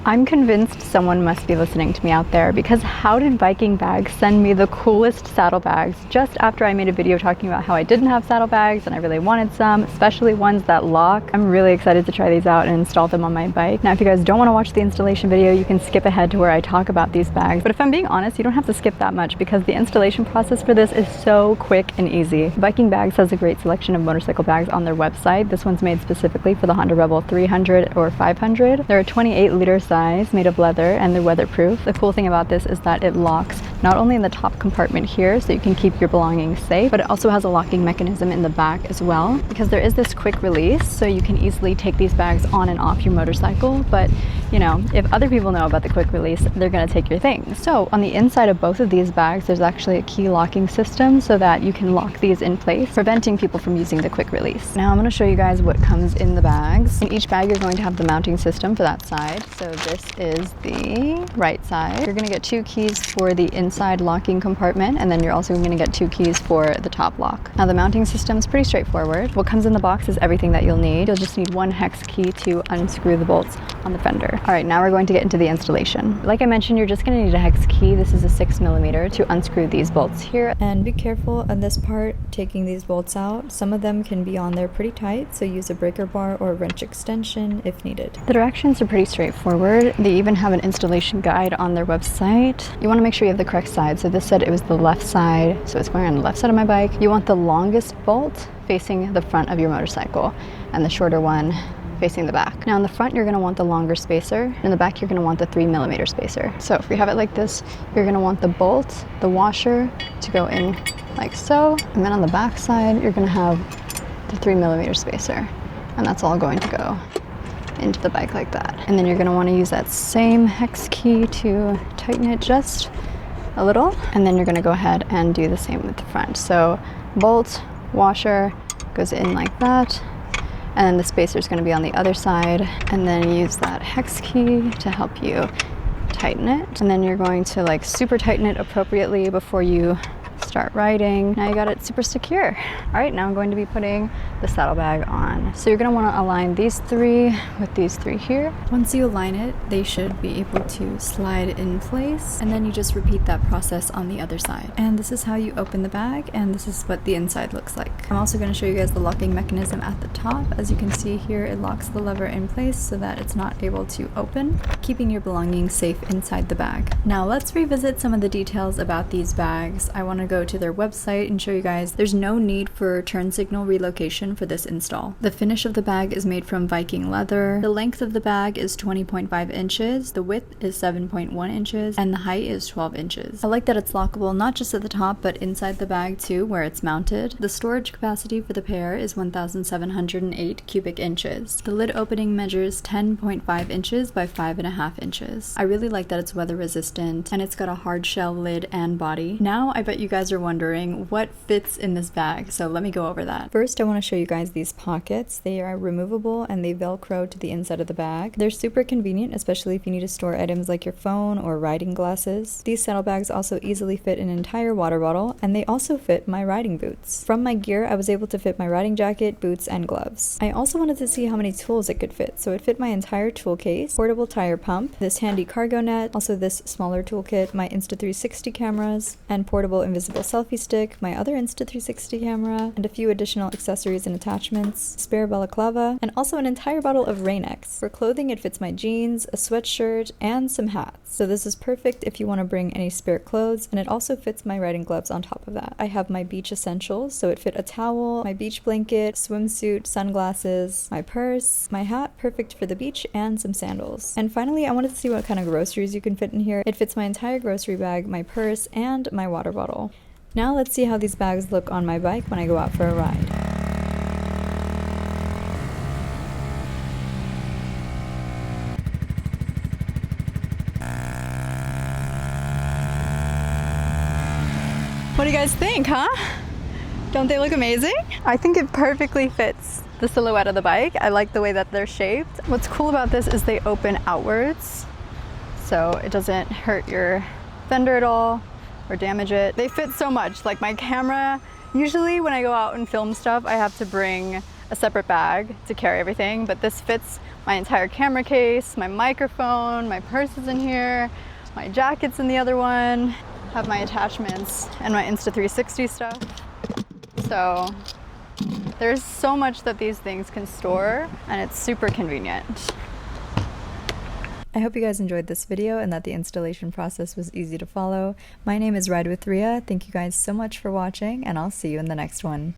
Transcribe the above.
I'm convinced someone must be listening to me out there, because how did Viking Bags send me the coolest saddlebags just after I made a video talking about how I didn't have saddlebags and I really wanted some, especially ones that lock? I'm really excited to try these out and install them on my bike. Now, if you guys don't want to watch the installation video, you can skip ahead to where I talk about these bags. But if I'm being honest, you don't have to skip that much because the installation process for this is so quick and easy. Viking Bags has a great selection of motorcycle bags on their website. This one's made specifically for the Honda Rebel 300 or 500. They're a 28-liter size, made of leather, and they're weatherproof. The cool thing about this is that it locks not only in the top compartment here so you can keep your belongings safe, but it also has a locking mechanism in the back as well, because there is this quick release so you can easily take these bags on and off your motorcycle. But you know, if other people know about the quick release, they're going to take your things. So on the inside of both of these bags, there's actually a key locking system so that you can lock these in place, preventing people from using the quick release. Now I'm going to show you guys what comes in the bags. In each bag, you're going to have the mounting system for that side. So this is the right side. You're going to get 2 keys for the inside locking compartment, and then you're also going to get 2 keys for the top lock. Now the mounting system is pretty straightforward. What comes in the box is everything that you'll need. You'll just need 1 hex key to unscrew the bolts on the fender. All right, now we're going to get into the installation. Like I mentioned, you're just going to need a hex key. This is a 6mm to unscrew these bolts here. And be careful on this part, taking these bolts out. Some of them can be on there pretty tight, so use a breaker bar or wrench extension if needed. The directions are pretty straightforward. They even have an installation guide on their website. You want to make sure you have the correct side. So this said it was the left side, so it's going on the left side of my bike. You want the longest bolt facing the front of your motorcycle and the shorter one facing the back. Now in the front, you're going to want the longer spacer. In the back, you're going to want the 3mm spacer. So if we have it like this, you're going to want the bolt, the washer to go in like so. And then on the back side, you're going to have the 3mm spacer. And that's all going to go into the bike like that. And then you're going to want to use that same hex key to tighten it just a little. And then you're going to go ahead and do the same with the front. So bolt, washer goes in like that. And then the spacer is going to be on the other side, and then use that hex key to help you tighten it. And then you're going to like super tighten it appropriately before you start riding. Now you got it super secure. All right, now I'm going to be putting the saddlebag on. So you're going to want to align these 3 with these 3 here. Once you align it, they should be able to slide in place, and then you just repeat that process on the other side. And this is how you open the bag, and this is what the inside looks like. I'm also going to show you guys the locking mechanism at the top. As you can see here, it locks the lever in place so that it's not able to open, keeping your belongings safe inside the bag. Now let's revisit some of the details about these bags. I want to go to their website and show you guys there's no need for turn signal relocation for this install. The finish of the bag is made from Viking leather. The length of the bag is 20.5 inches, the width is 7.1 inches, and the height is 12 inches. I like that it's lockable not just at the top but inside the bag too, where it's mounted. The storage capacity for the pair is 1,708 cubic inches. The lid opening measures 10.5 inches by 5.5 inches. I really like that it's weather resistant and it's got a hard shell lid and body. Now I bet you guys are wondering what fits in this bag, so let me go over that. First, I want to show you guys these pockets. They are removable and they velcro to the inside of the bag. They're super convenient, especially if you need to store items like your phone or riding glasses. These saddlebags also easily fit an entire water bottle, and they also fit my riding boots. From my gear, I was able to fit my riding jacket, boots, and gloves. I also wanted to see how many tools it could fit, so it fit my entire tool case, portable tire pump, this handy cargo net, also this smaller toolkit, my Insta360 cameras, and portable invisible selfie stick, my other Insta360 camera, and a few additional accessories and attachments, spare balaclava, and also an entire bottle of Rain-X. For clothing, it fits my jeans, a sweatshirt, and some hats. So this is perfect if you want to bring any spare clothes, and it also fits my riding gloves on top of that. I have my beach essentials, so it fit a towel, my beach blanket, swimsuit, sunglasses, my purse, my hat, perfect for the beach, and some sandals. And finally, I wanted to see what kind of groceries you can fit in here. It fits my entire grocery bag, my purse, and my water bottle. Now let's see how these bags look on my bike when I go out for a ride. What do you guys think, huh? Don't they look amazing? I think it perfectly fits the silhouette of the bike. I like the way that they're shaped. What's cool about this is they open outwards, so it doesn't hurt your fender at all or damage it. They fit so much. Like my camera, usually when I go out and film stuff, I have to bring a separate bag to carry everything, but this fits my entire camera case, my microphone, my purse is in here, my jacket's in the other one, have my attachments and my Insta360 stuff. So there's so much that these things can store, and it's super convenient. I hope you guys enjoyed this video and that the installation process was easy to follow. My name is Ride with Ria. Thank you guys so much for watching, and I'll see you in the next one.